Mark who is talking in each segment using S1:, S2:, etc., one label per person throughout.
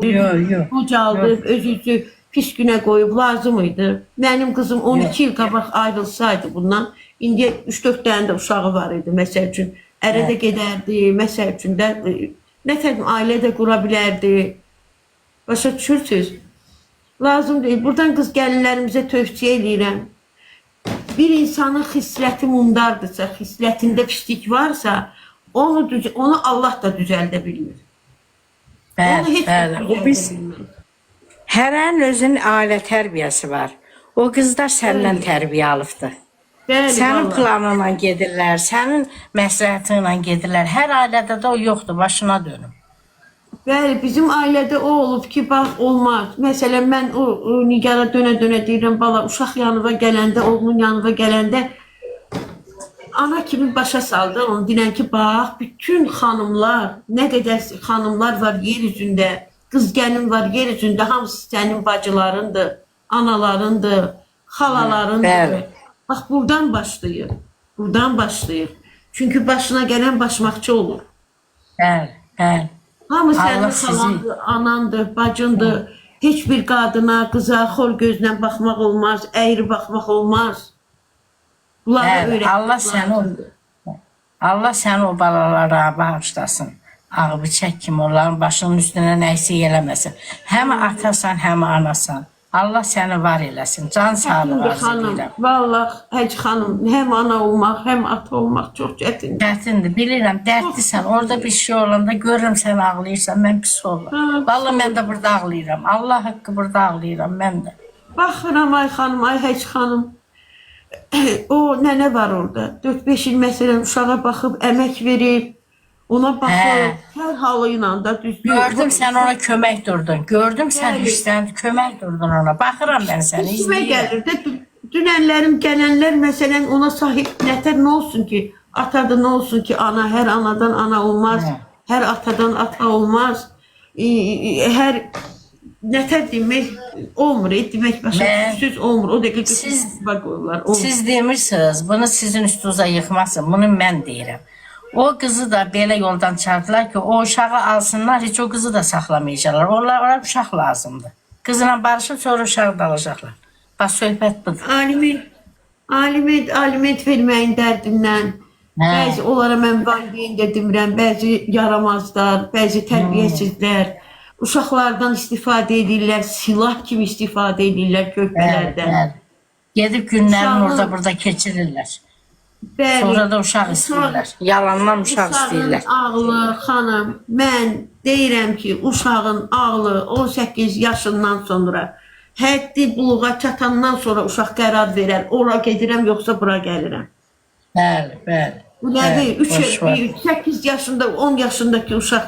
S1: Yok, yok.
S2: Qocaldı,
S1: Yok.
S2: özünü pis günə qoyub, lazım idi. Mənim qızım 12 il qabaq ayrılsaydı bundan, indi 3-4 dənə də uşağı var idi, məsəl üçün. Ərə də gedərdi, məsəl üçün də, nə tədim, ailə də qura bilərdi. Başa düşürsünüz? Lazım deyil. Buradan qız gəlinlərimizə tövsiyə edirəm. Bir insanın xisləti mundardırsa, xislətində pislik varsa, onu Allah da düzəldə bilmir. Onu heç
S1: Bəli. O biz hərənin özünün ailə tərbiyəsi var. O qızlar səndən tərbiyə alıbdır.
S2: Bəli,
S1: Sənin
S2: vallahi.
S1: planınla gedirlər, sənin məsləhəti ilə gedirlər. Hər ailədə də o yoxdur, başına dönüm.
S2: Bəli, bizim ailədə o olub ki, bax, olmaz. Məsələn, mən o Nigara dönə-dönə deyirəm, bala, uşaq yanıma gələndə, oğlunun yanıma gələndə ana kimi başa saldı, onu deyən ki, bax, bütün xanımlar, nə qədər xanımlar var yer üzündə, qız gəlin var yer üzündə, hamısı sənin bacılarındır, analarındır, xalalarındır.
S1: Bəli.
S2: Bax, buradan başlayır, buradan başlayır. Çünki başına gələn başmaqçı olur.
S1: Bəli, bəli.
S2: Hamı sənin
S1: Allah sizi-
S2: xalandır, anandır, bacındır. Heç bir qadına, qıza xor gözlə baxmaq olmaz, əyri baxmaq olmaz. Bunları
S1: Bəli,
S2: öyrətmək
S1: Allah səni o balalara bağışlasın. Ağ bıçaq kimi onların başının üstünə nəyisə eləməsin. Həm atasan, həm anasan. Allah səni var eləsin. Can sağlığı arzu
S2: xanım,
S1: edirəm.
S2: vallahi Həc xanım, həm ana olmaq, həm ata olmaq çox çətindir.
S1: Çətindir, bilirəm, dərdlisən. Orada bir şey olanda görürəm sən ağlayırsan, mən pis oluram. Vallahi mən də burada ağlayıram. Allah haqqı burada ağlayıram mən də.
S2: Baxıram ay xanım, ay Həc xanım. O nənə var orada. 4-5 il məsələn uşağa baxıb, əmək verib, ona baxıb, hər halı ilə da düzdür.
S1: Gördüm sən ona kömək durdun. Gördüm sən hissləndi, kömək durdun ona. Baxıram mən səni,
S2: Kimə
S1: izləyirəm.
S2: gəlir də dünənlərim, gələnlər məsələn ona sahib nətər nə olsun ki, atada nə olsun ki, ana, hər anadan ana olmaz, hər atadan ata olmaz, hər nətər demək olmur, demək başa söz olmur, o dəqiqə qoyurlar.
S1: Siz demirsiniz, bunu sizin üstünüzə yıxmasın, bunu mən deyirəm. O qızı da belə yoldan çıxardılar ki, o uşağı alsınlar, heç o qızı da saxlamayacaqlar. Onlara uşaq lazımdır. Qızla barışıb sonra uşağı da alacaqlar. Bax, söhbət budur.
S2: Aliment verməyin dərdindən, bəzi onlara mən valideyn də demirəm, bəzi yaramazlar, bəzi tərbiyəsizlər, uşaqlardan istifadə edirlər, silah kimi istifadə edirlər körpələrdən.
S1: Gedib günlərini orada burada keçirirlər. Sonra da uşaq istəyirlər. Yalandan uşaq istəyirlər.
S2: Uşağın ağlı, xanım, mən deyirəm ki, uşağın ağlı 18 yaşından sonra, həddi buluğa çatandan sonra uşaq qərar verər, ora gedirəm, yoxsa bura gəlirəm.
S1: Bəli, bəli.
S2: Bu nədir? 8 yaşında, 10 yaşındakı uşaq,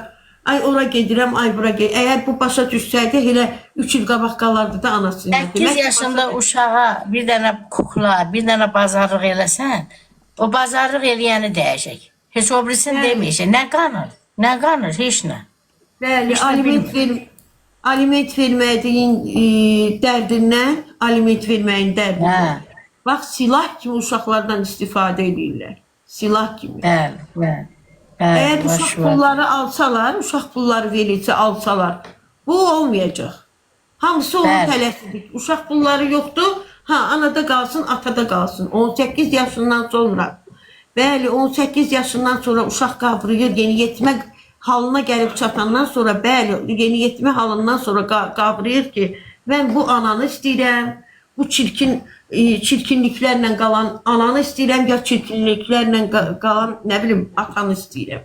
S2: ay ora gedirəm, ay bura gedirəm. Əgər bu başa düşsəydi, elə 3 il qabaq qalardı da anasını.
S1: 8 yaşında uşağa bir dənə kukla, bir dənə bazarlıq eləsən, o bazarlıq eləyəni dəyəcək. Heç o birisini deməyəcək. Nə qanır? Nə qanır? Heç nə.
S2: Bəli, aliment verməyin dərdindən, aliment verməyin dərdindən. Bax, silah kimi uşaqlardan istifadə edirlər. Silah kimi.
S1: Bəli, bəli.
S2: Əgər uşaq pulları alsalar, uşaq pulları verilsə alsalar, bu olmayacaq. Hamısı onun tələsidir. Uşaq pulları yoxdur, anada qalsın, atada qalsın. 18 yaşından sonra, bəli, 18 yaşından sonra uşaq qavrayır, yeniyetmə halına gəlib çatandan sonra, bəli, yeniyetmə halından sonra qavrayır ki, mən bu ananı istəyirəm, bu çirkinliklərlə qalan ananı istəyirəm, ya çirkinliklərlə qalan, nə bilim, atanı istəyirəm.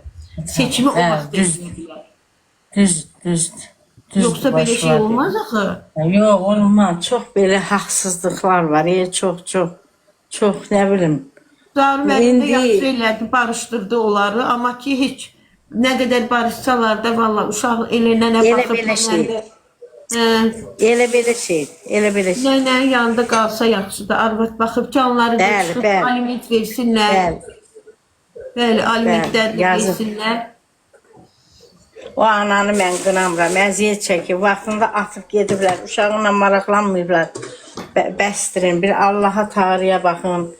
S2: Seçimi o vaxt istəyirəm.
S1: Düzdür.
S2: Yoxsa belə şey olmaz axı.
S1: Yox, olmaz. Çox belə haqsızlıqlar var. Çox, nə bilim.
S2: Darı müəllim də yaxşı elədi, barışdırdı onları, amma ki, heç nə qədər barışsalar da, valla, uşaq elə nənə baxıb,
S1: Elə belə şey.
S2: Nənənin yanında qalsa yaxşıdır, arvad baxıb ki, onları çıxıb, aliment versinlər. Bəli, alimentlərini versinlər.
S1: O ananı mən qınamıram, əziyyət çəkib, vaxtında atıb gediblər, uşağınla maraqlanmayıblar, bəstirin, bir Allaha, Tanrıya baxın,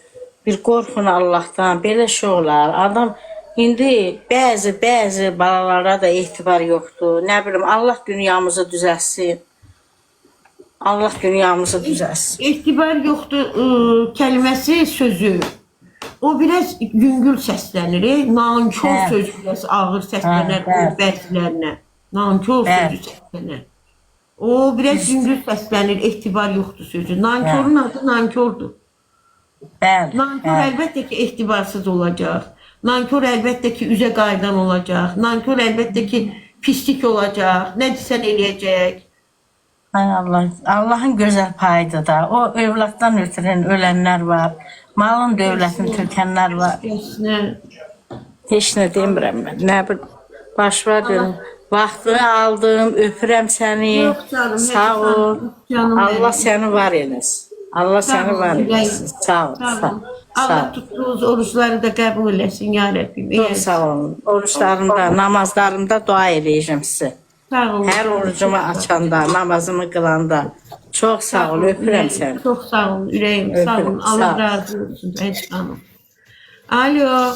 S1: bir qorxun Allahdan, belə şey olar. Adam İndi bəzi balalara da etibar yoxdur. Nə bilim, Allah dünyamızı düzəltsin. Allah dünyamızı düzəltsin.
S2: İtibar yoxdur kəlməsi, sözü. O biraz yüngül səslənir. Nankor
S1: Hə.
S2: sözü biraz ağır səslənər
S1: Hə, hə.
S2: bəzilərinə. Nankor
S1: Hə.
S2: sözü səslənər. O biraz yüngül səslənir. İtibar yoxdur sözü. Nankorun adı nankordur.
S1: Bəli.
S2: Nankor
S1: Hə.
S2: əlbəttə ki ehtibarsız olacaq. Nankor əlbəttə ki üzə qaydan olacaq. Nankor əlbəttə ki pislik olacaq. Nə desən eləyəcək.
S1: Ay Allah, Allahın gözəl payıdır da. O övladdan ötürən ölənlər var. Malın dövlətin tökənlər var.
S2: Kəsinə.
S1: Heç nə demirəm mən. Nə bir baş var dedim. Vaxtını aldım, öpürəm səni.
S2: Yox canım,
S1: Sağ
S2: heç
S1: ol.
S2: canım
S1: Allah
S2: benim.
S1: səni var eləsin. Allah səni
S2: ol,
S1: var
S2: ürəyim.
S1: eləsin. Sağ ol.
S2: Sağ ol.
S1: Sağ
S2: Allah
S1: ol.
S2: tuttuğunuz oruçları da qəbul eləsin ya Rəbbim.
S1: Çox sağ olun. Oruçlarımda, namazlarımda dua eləyəcəm sizə.
S2: Sağ olun.
S1: Hər orucumu açanda, namazımı qılanda. Çox sağ ol, öpürəm səni.
S2: Çok sağ olun. Yüreğim sağ olun.
S1: Öpürüm,
S2: Allah
S1: sağ ol.
S2: razı olsun. Evet hanım. Alo.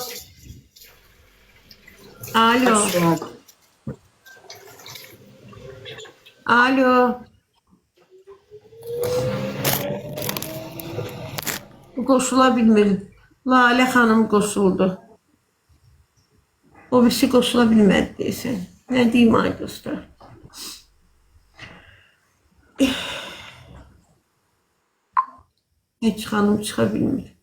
S2: Alo. Alo. Bu koşula bilmir. Lale Hanım koşuldu. O birisi koşula bilmədi deyəsən. Nə deyim ay dostlar? Heç xanım çıxa bilmir.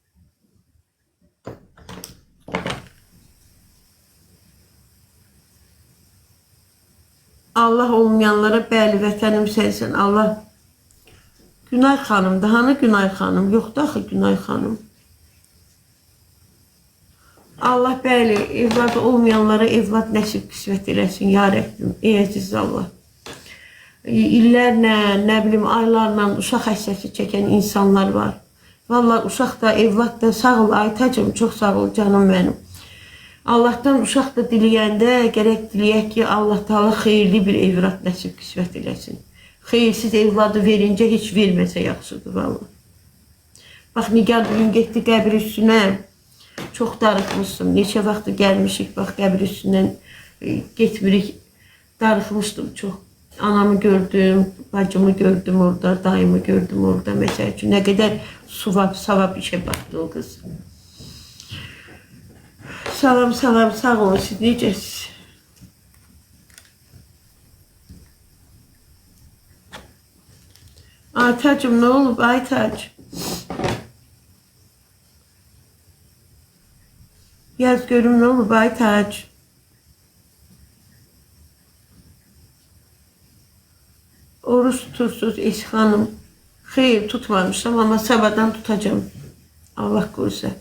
S2: Allah olmayanlara bəli vətənim sənsən. Allah Günay xanımdır. Hanı Günay xanım? Yoxdur axı Günay xanım. Allah bəli evladı olmayanlara evlad nəsib qismət eləsin ya Rəbbim. Ey əziz Allah. İllərlə, nə bilim aylarla uşaq həssəsi çəkən insanlar var. Vallahi uşaq da evlad da sağ ol Aytacığım, çox sağ ol canım mənim. Allah'tan uşaq da diləyəndə gərək diləyək ki Allah Taala xeyirli bir evlad nəsib qismət eləsin. Xeyirsiz evladı verincə heç verməsə yaxşıdır vallahi. Bax Nigar bugün getdi qəbir üstünə. Çox darıxmışdım. Neçə vaxtı gəlmişik bax qəbir üstündən getmirik. Darıxmışdım çox. Anamı gördüm, bacımı gördüm orada, dayımı gördüm orada. Məsəl üçün nə qədər savab işə baxdı o qız. Salam, salam, sağ olun, siz necəsiniz? Aytacığım, nə olub Aytac? Yaz görüm nə olub Aytac? Oruç tutursuz Eşi xanım. Xeyr, tutmamışam ama sabahdan tutacağım. Allah korusun.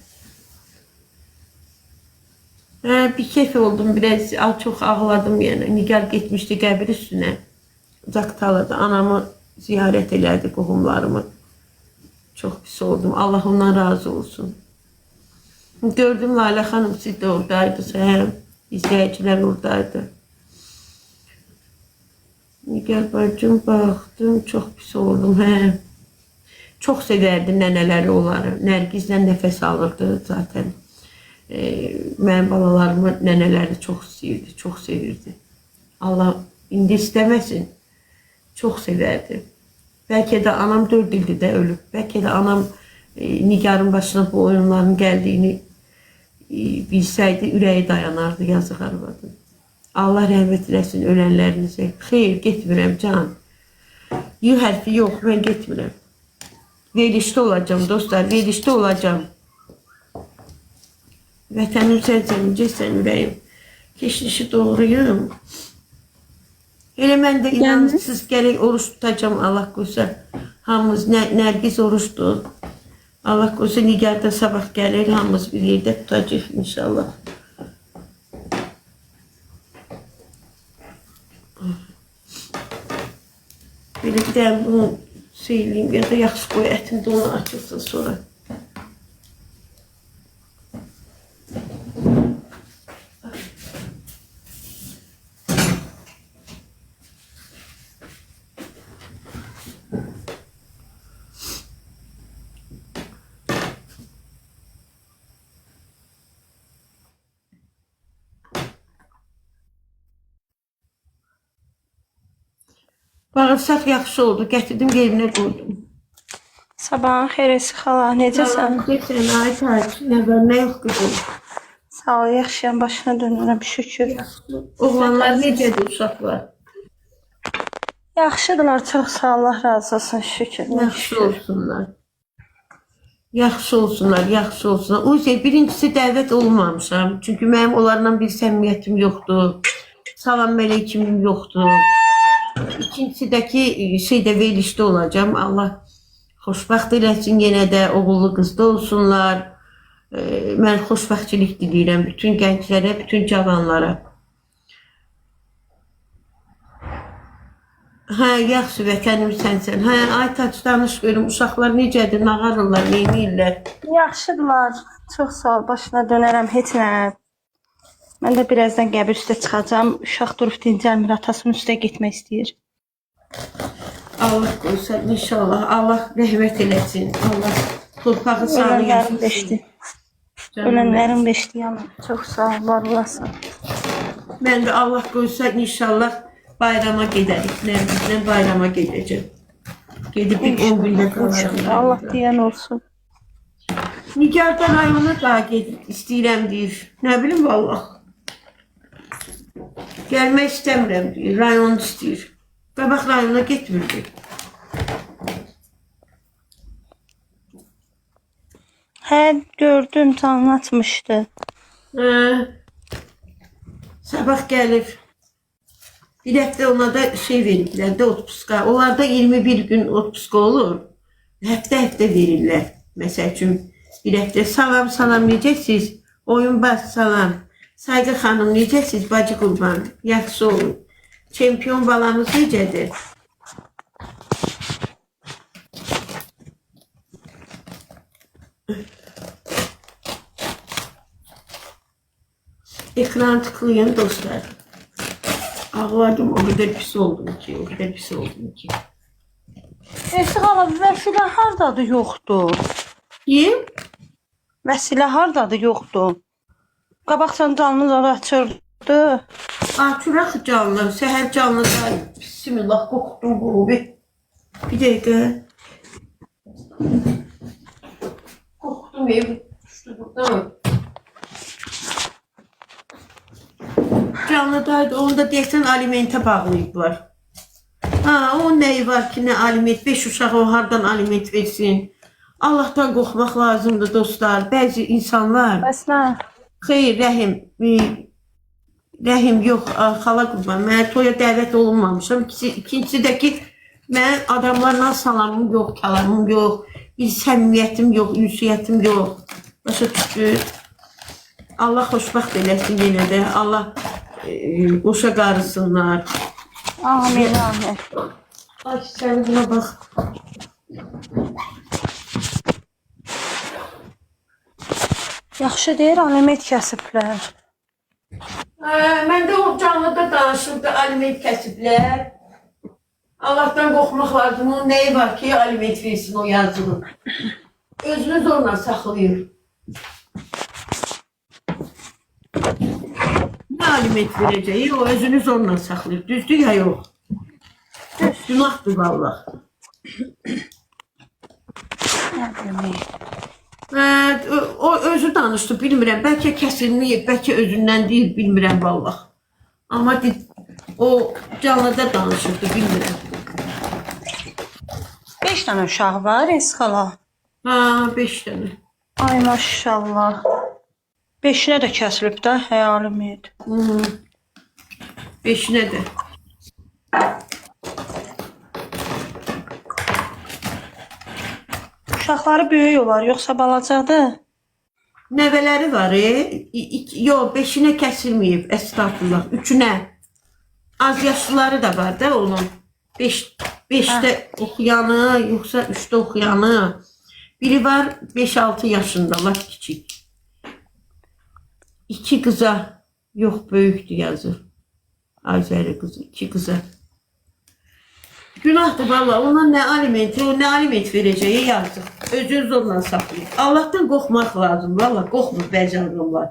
S2: Bir keyif oldum biraz. Çok ağladım yani. Nigar gitmişti qəbir üstünə. Zaqtalada anamı ziyaret elədi, qohumlarımı. Çok pis oldum. Allah ondan razı olsun. Gördüm Lale Hanım siz de oradaydı. İzleyiciler oradaydı. Nigar bacım baktım çok pis oldum. Çok severdi nənələri onları. Nərgizlə nəfəs alırdı zaten. Mənim balalarımı nənələri çox istəyirdi, çox sevirdi. Allah indi istəməsin. Çox severdi. Bəlkə də anam 4 ildir də ölüb. Bəlkə də anam Nigarın başına bu oyunların gəldiyini bilsəydi ürəyi dayanardı yazıq arvadın. Allah rəhmət eləsin ölənlərinizə. Xeyr, getmirəm can. Y hərfi yox, mən getmirəm. Verilişdə olacağım dostlar, verilişdə olacağım. Vətənim sənsən ürəyim. Keçmişi doğruyum. Elə mən də inanırsız gərək oruç tutacağım Allah qoysa. Hamımız Nərgiz oruçdur. Allah qoysa Nigar da sabah gəlir, hamımız bir yerdə tutacaq inşallah. Birlikdən bunu söyleyeyim ya da yaxşı qoy ətin də onu açılsın sonra. Bağırsaq yaxşı oldu. Gətirdim yerinə qoydum.
S3: Sabahın xeyirisi xala, necəsən?
S2: Geçən ay tarix nə var, nə yox qızım.
S3: Sağ ol, yaxşıyam, başına dönürəm, şükür.
S2: Oğlanlar necədir uşaqlar?
S3: Yaxşıdırlar, çox sağ ol, Allah razı olsun, şükür.
S2: Yaxşı olsunlar. Yaxşı olsunlar, yaxşı olsunlar. O yüzden birincisi dəvət olmamışam. Çünki mənim onlarla bir səmimiyyətim yoxdur. Salam mələkimim yoxdur. İkincidəki şeydə verilişdə olacağım. Allah xoşbəxt eləsin, yenə də oğullu qızda olsunlar. Mən xoşbəxtçilik diləyirəm bütün gənclərə, bütün cavanlara. Hə, yaxşı vətənim sənsən. Hə, Aytaç danış görüm, uşaqlar necədir, nağarırlar, neyniyirlər?
S3: Yaxşıdırlar, çox sağ ol, başına dönərəm, heç nə. Mən də birazdan qəbir üstə çıxacağam. Uşaq durub dincəlmir, atasının üstə getmək istəyir.
S2: Allah qoysun inşallah. Allah rəhmət eləsin. Allah torpağı sağ
S3: Ölənlərin beşdi. Ölənlərin beşdi yana. Çox sağ ol, var olasın.
S2: Mən də Allah qoysun inşallah bayrama gedərik. Bizlə bayrama gedəcəm. Gedib bir 10 gündə qalacağım.
S3: Allah deyən olsun.
S2: Nigardan rayona daha gedib istəyirəm deyir. Nə bilim vallah. Gəlmək istəmirəm deyir. Rayon istəyir. Qabaq rayona getmirdi.
S3: Hə, gördüm, canını atmışdı.
S2: Sabah gəlir. Bir həftə ona da şey verirlər də otpuska. Onlarda 21 gün otpuska olur. Həftə verirlər. Məsəl üçün bir həftə salam necəsiz? Oyunbaz salam. Saygı xanım necəsiz? Bacı qurban. Yaxşı olun. Çempion balamız necədir? Ekran tıklayın dostlar. Ağladım, o kadar pis oldum ki.
S3: Esra xala, Vəsilə hardadır, yoxdur?
S2: Kim?
S3: Vəsilə hardadır, yoxdur? Qabaqcan canlı zara açırdı.
S2: Açıraq canlı, səhər canlı da bismillah qoxdum bu. Bir dəqiqə. Qoxdum ev düşdü buradan. Canlıdaydı, onu da deyəsən alimentə bağlayıblar. Ha, o nəyi var ki, nə aliment, 5 uşağı o hardan aliment versin. Allahdan qorxmaq lazımdır dostlar. Bəzi insanlar...
S3: Bəs nə?
S2: Xeyr, rəhim yox, xala qurban. Mənə toya dəvət olunmamışam. İkincisi də ki, mən adamlarla salamım yox, kəlamım yox, bir səmimiyyətim yox, ünsiyyətim yox. Başa düşür. Allah xoşbəxt eləsin yenə də. Allah qoşa qarısınlar.
S3: Amin, amin.
S2: Ay, sən buna bax.
S3: Yaxşı deyir, aliment kəsiblər.
S2: Mən də o canlıda danışırdı, aliment kəsiblər. Allahdan qorxmaq lazım, onun nəyi var ki, aliment versin o yazılı. Özünü zorla saxlayır. Nə aliment verəcəyi, o özünü zorla saxlayır. Düzdür ya yox? Günahdır vallah.
S3: Nə demək?
S2: O özü danışdı, bilmirəm. Bəlkə kəsilməyib, bəlkə özündən deyil, bilmirəm vallah. Amma o canlıda danışırdı, bilmirəm.
S3: 5 dənə uşağı var, Esxala.
S2: Ha, 5 dənə.
S3: Ay maşallah. 5-nə də kəsilib də, həyalimid.
S2: 5-nə də.
S3: Uşaqları böyük olar, yoxsa balacadır?
S2: Nəvələri var, yox, 5-nə kəsilməyib, əstağfurullah, 3-nə. Az yaşlıları da var da onun. 5-də oxuyanı, yoxsa 3-də oxuyanı. Biri var 5-6 yaşında, laf kiçik. 2 qıza, yox, böyükdür yazır. Azəri qızı, 2 qıza. Günahdır valla, ona nə alimenti, o nə aliment verəcəyi yazır. Özünü zorla saxlayır. Allahdan qorxmaq lazım, valla qorxmur bəzi adamlar.